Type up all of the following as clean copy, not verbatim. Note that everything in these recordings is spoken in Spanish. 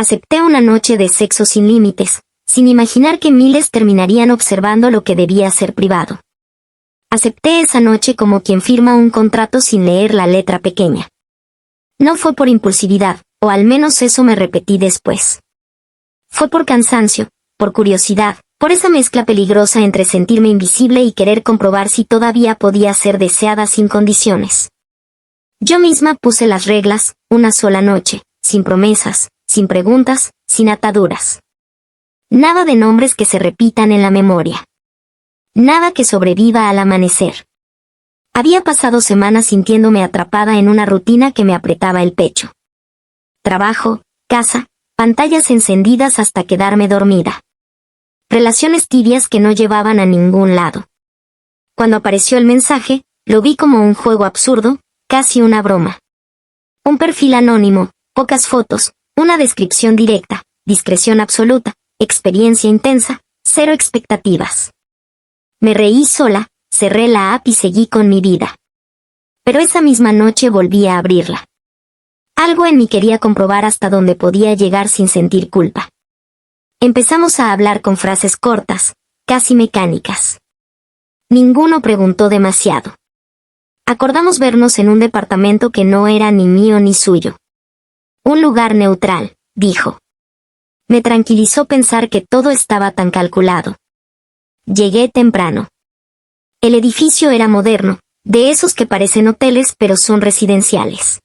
Acepté una noche de sexo sin límites, sin imaginar que miles terminarían observando lo que debía ser privado. Acepté esa noche como quien firma un contrato sin leer la letra pequeña. No fue por impulsividad, o al menos eso me repetí después. Fue por cansancio, por curiosidad, por esa mezcla peligrosa entre sentirme invisible y querer comprobar si todavía podía ser deseada sin condiciones. Yo misma puse las reglas, una sola noche, sin promesas, sin preguntas, sin ataduras. Nada de nombres que se repitan en la memoria. Nada que sobreviva al amanecer. Había pasado semanas sintiéndome atrapada en una rutina que me apretaba el pecho. Trabajo, casa, pantallas encendidas hasta quedarme dormida. Relaciones tibias que no llevaban a ningún lado. Cuando apareció el mensaje, lo vi como un juego absurdo, casi una broma. Un perfil anónimo, pocas fotos, una descripción directa, discreción absoluta, experiencia intensa, cero expectativas. Me reí sola, cerré la app y seguí con mi vida. Pero esa misma noche volví a abrirla. Algo en mí quería comprobar hasta dónde podía llegar sin sentir culpa. Empezamos a hablar con frases cortas, casi mecánicas. Ninguno preguntó demasiado. Acordamos vernos en un departamento que no era ni mío ni suyo. Un lugar neutral, dijo. Me tranquilizó pensar que todo estaba tan calculado. Llegué temprano. El edificio era moderno, de esos que parecen hoteles pero son residenciales.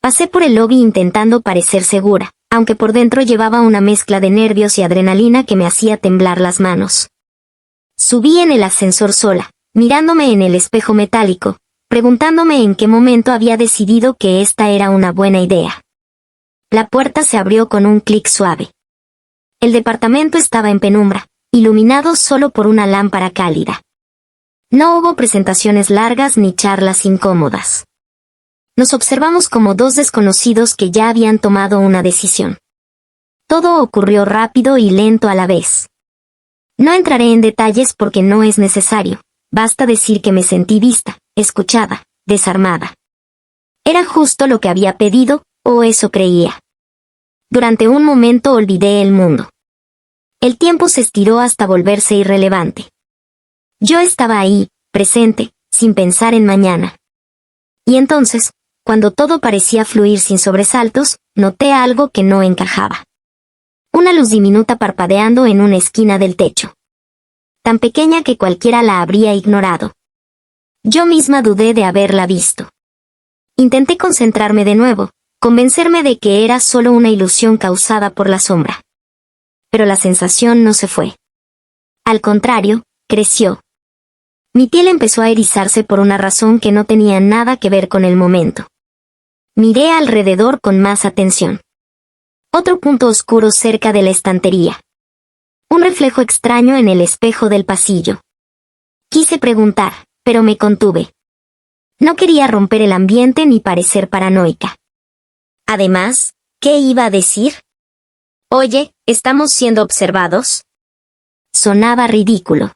Pasé por el lobby intentando parecer segura, aunque por dentro llevaba una mezcla de nervios y adrenalina que me hacía temblar las manos. Subí en el ascensor sola, mirándome en el espejo metálico, preguntándome en qué momento había decidido que esta era una buena idea. La puerta se abrió con un clic suave. El departamento estaba en penumbra, iluminado solo por una lámpara cálida. No hubo presentaciones largas ni charlas incómodas. Nos observamos como dos desconocidos que ya habían tomado una decisión. Todo ocurrió rápido y lento a la vez. No entraré en detalles porque no es necesario, basta decir que me sentí vista, escuchada, desarmada. Era justo lo que había pedido, o eso creía. Durante un momento olvidé el mundo. El tiempo se estiró hasta volverse irrelevante. Yo estaba ahí, presente, sin pensar en mañana. Y entonces, cuando todo parecía fluir sin sobresaltos, noté algo que no encajaba. Una luz diminuta parpadeando en una esquina del techo. Tan pequeña que cualquiera la habría ignorado. Yo misma dudé de haberla visto. Intenté concentrarme de nuevo, convencerme de que era solo una ilusión causada por la sombra. Pero la sensación no se fue. Al contrario, creció. Mi piel empezó a erizarse por una razón que no tenía nada que ver con el momento. Miré alrededor con más atención. Otro punto oscuro cerca de la estantería. Un reflejo extraño en el espejo del pasillo. Quise preguntar, pero me contuve. No quería romper el ambiente ni parecer paranoica. Además, ¿qué iba a decir? Oye, ¿estamos siendo observados? Sonaba ridículo.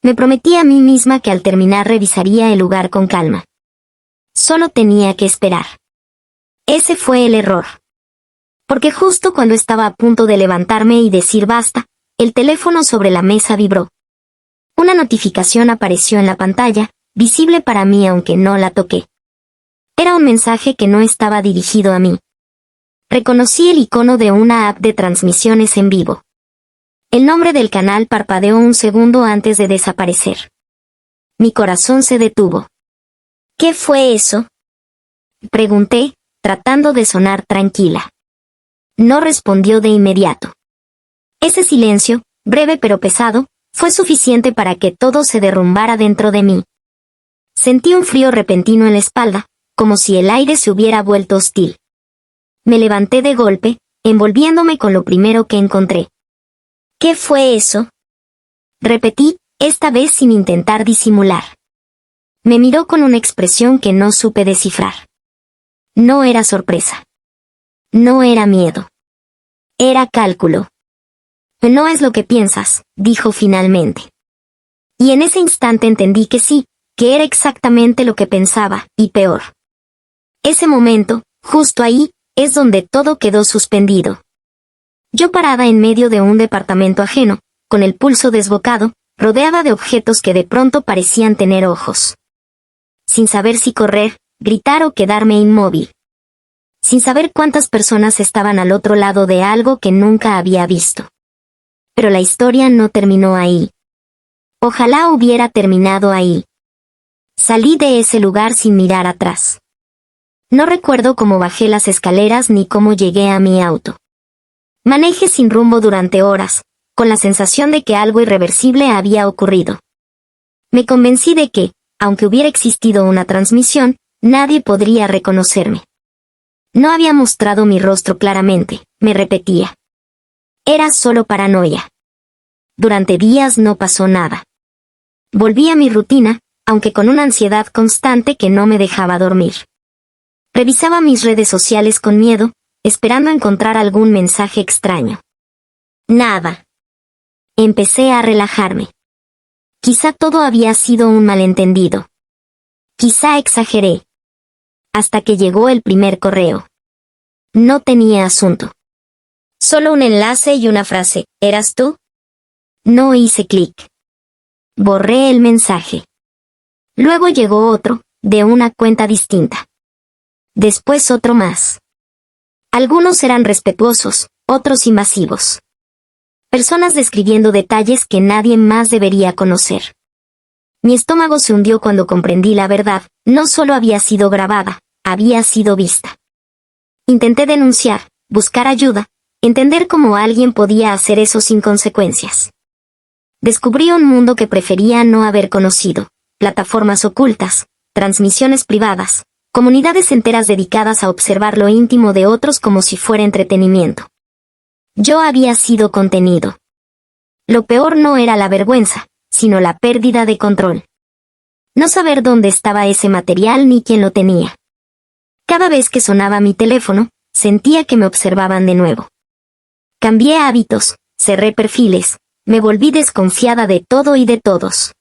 Me prometí a mí misma que al terminar revisaría el lugar con calma. Solo tenía que esperar. Ese fue el error. Porque justo cuando estaba a punto de levantarme y decir basta, el teléfono sobre la mesa vibró. Una notificación apareció en la pantalla, visible para mí aunque no la toqué. Era un mensaje que no estaba dirigido a mí. Reconocí el icono de una app de transmisiones en vivo. El nombre del canal parpadeó un segundo antes de desaparecer. Mi corazón se detuvo. ¿Qué fue eso? Pregunté, tratando de sonar tranquila. No respondió de inmediato. Ese silencio, breve pero pesado, fue suficiente para que todo se derrumbara dentro de mí. Sentí un frío repentino en la espalda, como si el aire se hubiera vuelto hostil. Me levanté de golpe, envolviéndome con lo primero que encontré. ¿Qué fue eso? Repetí, esta vez sin intentar disimular. Me miró con una expresión que no supe descifrar. No era sorpresa. No era miedo. Era cálculo. No es lo que piensas, dijo finalmente. Y en ese instante entendí que sí, que era exactamente lo que pensaba, y peor. Ese momento, justo ahí, es donde todo quedó suspendido. Yo parada en medio de un departamento ajeno, con el pulso desbocado, rodeada de objetos que de pronto parecían tener ojos. Sin saber si correr, gritar o quedarme inmóvil. Sin saber cuántas personas estaban al otro lado de algo que nunca había visto. Pero la historia no terminó ahí. Ojalá hubiera terminado ahí. Salí de ese lugar sin mirar atrás. No recuerdo cómo bajé las escaleras ni cómo llegué a mi auto. Manejé sin rumbo durante horas, con la sensación de que algo irreversible había ocurrido. Me convencí de que, aunque hubiera existido una transmisión, nadie podría reconocerme. No había mostrado mi rostro claramente, me repetía. Era solo paranoia. Durante días no pasó nada. Volví a mi rutina, aunque con una ansiedad constante que no me dejaba dormir. Revisaba mis redes sociales con miedo, esperando encontrar algún mensaje extraño. Nada. Empecé a relajarme. Quizá todo había sido un malentendido. Quizá exageré. Hasta que llegó el primer correo. No tenía asunto. Solo un enlace y una frase. ¿Eras tú? No hice clic. Borré el mensaje. Luego llegó otro, de una cuenta distinta. Después otro más. Algunos eran respetuosos, otros invasivos. Personas describiendo detalles que nadie más debería conocer. Mi estómago se hundió cuando comprendí la verdad, no solo había sido grabada, había sido vista. Intenté denunciar, buscar ayuda, entender cómo alguien podía hacer eso sin consecuencias. Descubrí un mundo que prefería no haber conocido, plataformas ocultas, transmisiones privadas, comunidades enteras dedicadas a observar lo íntimo de otros como si fuera entretenimiento. Yo había sido contenido. Lo peor no era la vergüenza, sino la pérdida de control. No saber dónde estaba ese material ni quién lo tenía. Cada vez que sonaba mi teléfono, sentía que me observaban de nuevo. Cambié hábitos, cerré perfiles, me volví desconfiada de todo y de todos.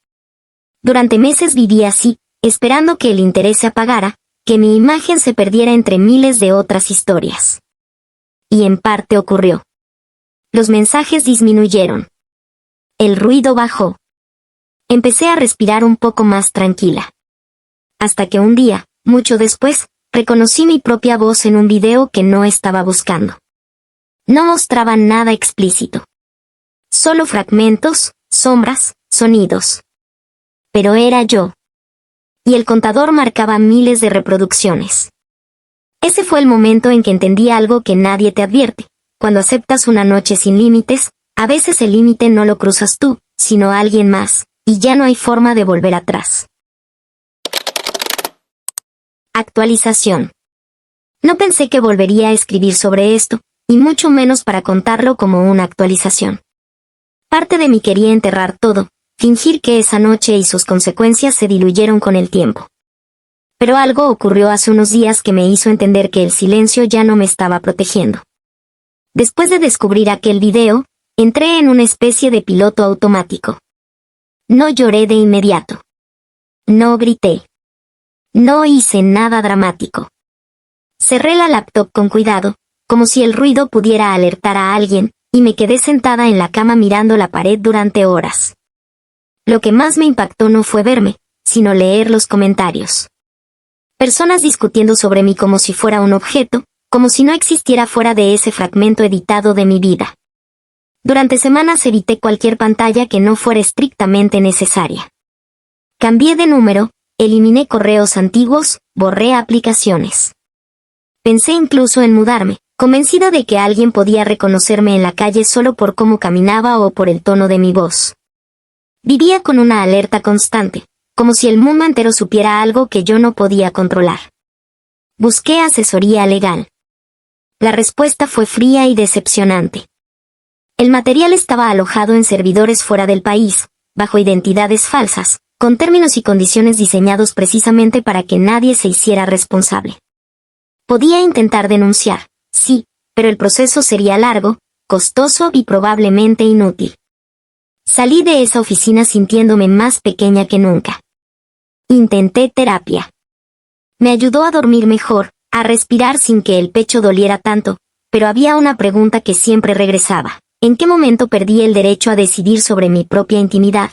Durante meses viví así, esperando que el interés se apagara, que mi imagen se perdiera entre miles de otras historias. Y en parte ocurrió. Los mensajes disminuyeron. El ruido bajó. Empecé a respirar un poco más tranquila. Hasta que un día, mucho después, reconocí mi propia voz en un video que no estaba buscando. No mostraba nada explícito. Solo fragmentos, sombras, sonidos. Pero era yo. Y el contador marcaba miles de reproducciones. Ese fue el momento en que entendí algo que nadie te advierte. Cuando aceptas una noche sin límites, a veces el límite no lo cruzas tú, sino alguien más, y ya no hay forma de volver atrás. Actualización. No pensé que volvería a escribir sobre esto, y mucho menos para contarlo como una actualización. Parte de mí quería enterrar todo, fingir que esa noche y sus consecuencias se diluyeron con el tiempo. Pero algo ocurrió hace unos días que me hizo entender que el silencio ya no me estaba protegiendo. Después de descubrir aquel video, entré en una especie de piloto automático. No lloré de inmediato. No grité. No hice nada dramático. Cerré la laptop con cuidado, como si el ruido pudiera alertar a alguien, y me quedé sentada en la cama mirando la pared durante horas. Lo que más me impactó no fue verme, sino leer los comentarios. Personas discutiendo sobre mí como si fuera un objeto, como si no existiera fuera de ese fragmento editado de mi vida. Durante semanas evité cualquier pantalla que no fuera estrictamente necesaria. Cambié de número, eliminé correos antiguos, borré aplicaciones. Pensé incluso en mudarme, convencida de que alguien podía reconocerme en la calle solo por cómo caminaba o por el tono de mi voz. Vivía con una alerta constante, como si el mundo entero supiera algo que yo no podía controlar. Busqué asesoría legal. La respuesta fue fría y decepcionante. El material estaba alojado en servidores fuera del país, bajo identidades falsas, con términos y condiciones diseñados precisamente para que nadie se hiciera responsable. Podía intentar denunciar, sí, pero el proceso sería largo, costoso y probablemente inútil. Salí de esa oficina sintiéndome más pequeña que nunca. Intenté terapia. Me ayudó a dormir mejor, a respirar sin que el pecho doliera tanto, pero había una pregunta que siempre regresaba. ¿En qué momento perdí el derecho a decidir sobre mi propia intimidad?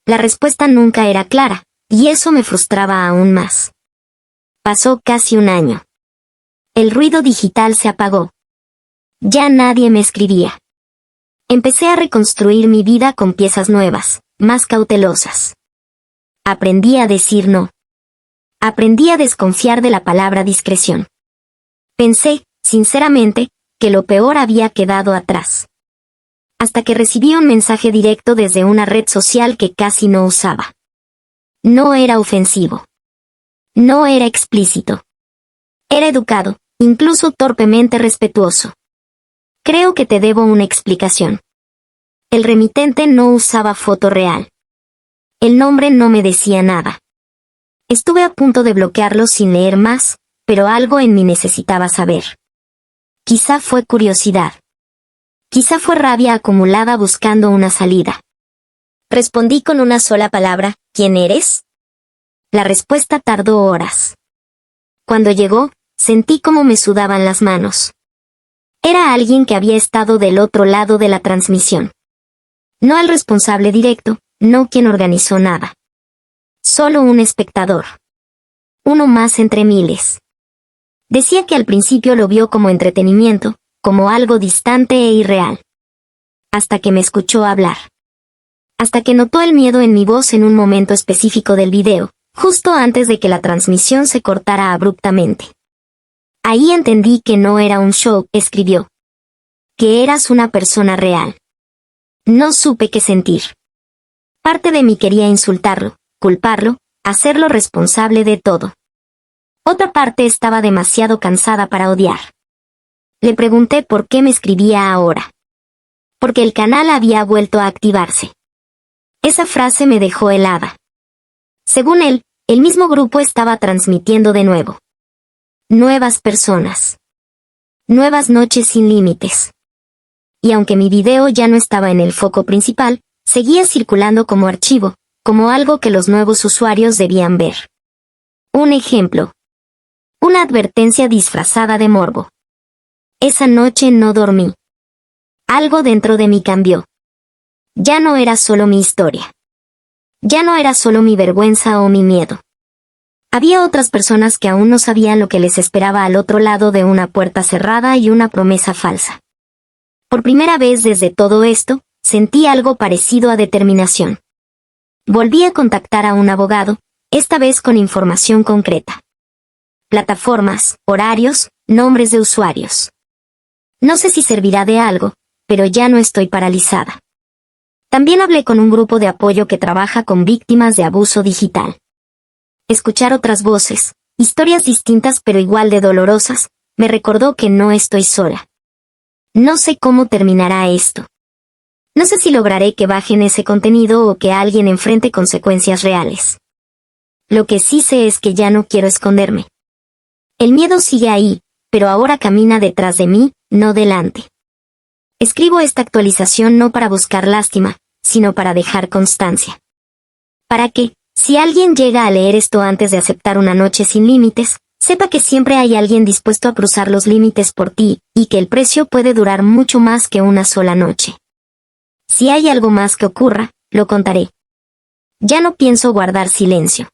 La respuesta nunca era clara, y eso me frustraba aún más. Pasó casi un año. El ruido digital se apagó. Ya nadie me escribía. Empecé a reconstruir mi vida con piezas nuevas, más cautelosas. Aprendí a decir no. Aprendí a desconfiar de la palabra discreción. Pensé, sinceramente, que lo peor había quedado atrás. Hasta que recibí un mensaje directo desde una red social que casi no usaba. No era ofensivo. No era explícito. Era educado, incluso torpemente respetuoso. Creo que te debo una explicación. El remitente no usaba foto real. El nombre no me decía nada. Estuve a punto de bloquearlo sin leer más, pero algo en mí necesitaba saber. Quizá fue curiosidad. Quizá fue rabia acumulada buscando una salida. Respondí con una sola palabra, ¿quién eres? La respuesta tardó horas. Cuando llegó, sentí cómo me sudaban las manos. Era alguien que había estado del otro lado de la transmisión. No el responsable directo, no quien organizó nada. Solo un espectador. Uno más entre miles. Decía que al principio lo vio como entretenimiento, como algo distante e irreal. Hasta que me escuchó hablar. Hasta que notó el miedo en mi voz en un momento específico del video, justo antes de que la transmisión se cortara abruptamente. Ahí entendí que no era un show, escribió. Que eras una persona real. No supe qué sentir. Parte de mí quería insultarlo, culparlo, hacerlo responsable de todo. Otra parte estaba demasiado cansada para odiar. Le pregunté por qué me escribía ahora. Porque el canal había vuelto a activarse. Esa frase me dejó helada. Según él, el mismo grupo estaba transmitiendo de nuevo. Nuevas personas. Nuevas noches sin límites. Y aunque mi video ya no estaba en el foco principal, seguía circulando como archivo, como algo que los nuevos usuarios debían ver. Un ejemplo. Una advertencia disfrazada de morbo. Esa noche no dormí. Algo dentro de mí cambió. Ya no era solo mi historia. Ya no era solo mi vergüenza o mi miedo. Había otras personas que aún no sabían lo que les esperaba al otro lado de una puerta cerrada y una promesa falsa. Por primera vez desde todo esto, sentí algo parecido a determinación. Volví a contactar a un abogado, esta vez con información concreta. Plataformas, horarios, nombres de usuarios. No sé si servirá de algo, pero ya no estoy paralizada. También hablé con un grupo de apoyo que trabaja con víctimas de abuso digital. Escuchar otras voces, historias distintas pero igual de dolorosas, me recordó que no estoy sola. No sé cómo terminará esto. No sé si lograré que bajen ese contenido o que alguien enfrente consecuencias reales. Lo que sí sé es que ya no quiero esconderme. El miedo sigue ahí, pero ahora camina detrás de mí, no delante. Escribo esta actualización no para buscar lástima, sino para dejar constancia. Para que, si alguien llega a leer esto antes de aceptar una noche sin límites, sepa que siempre hay alguien dispuesto a cruzar los límites por ti, y que el precio puede durar mucho más que una sola noche. Si hay algo más que ocurra, lo contaré. Ya no pienso guardar silencio.